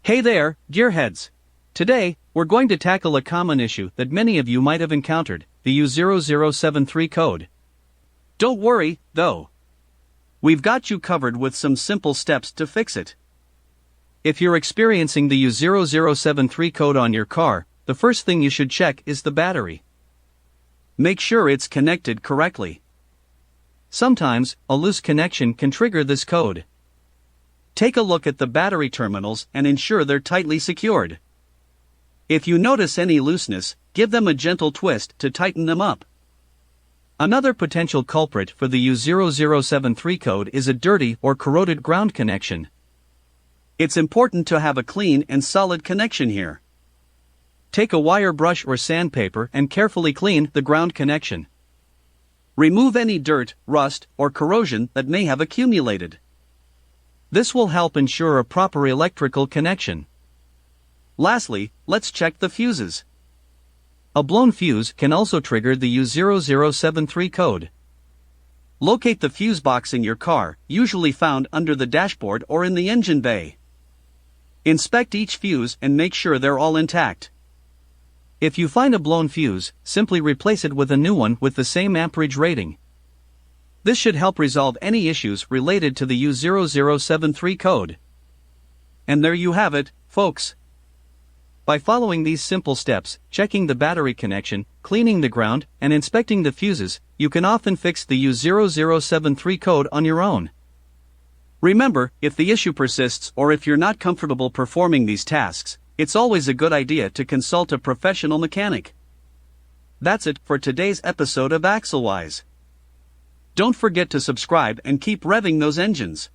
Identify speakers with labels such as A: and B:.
A: Hey there, gearheads! Today, we're going to tackle a common issue that many of you might have encountered, the U0073 code. Don't worry, though. We've got you covered with some simple steps to fix it. If you're experiencing the U0073 code on your car, the first thing you should check is the battery. Make sure it's connected correctly. Sometimes, a loose connection can trigger this code. Take a look at the battery terminals and ensure they're tightly secured. If you notice any looseness, give them a gentle twist to tighten them up. Another potential culprit for the U0073 code is a dirty or corroded ground connection. It's important to have a clean and solid connection here. Take a wire brush or sandpaper and carefully clean the ground connection. Remove any dirt, rust, or corrosion that may have accumulated. This will help ensure a proper electrical connection. Lastly, let's check the fuses. A blown fuse can also trigger the U0073 code. Locate the fuse box in your car, usually found under the dashboard or in the engine bay. Inspect each fuse and make sure they're all intact. If you find a blown fuse, simply replace it with a new one with the same amperage rating. This should help resolve any issues related to the U0073 code. And there you have it, folks. By following these simple steps, checking the battery connection, cleaning the ground, and inspecting the fuses, you can often fix the U0073 code on your own. Remember, if the issue persists or if you're not comfortable performing these tasks, it's always a good idea to consult a professional mechanic. That's it for today's episode of Axlewise. Don't forget to subscribe and keep revving those engines.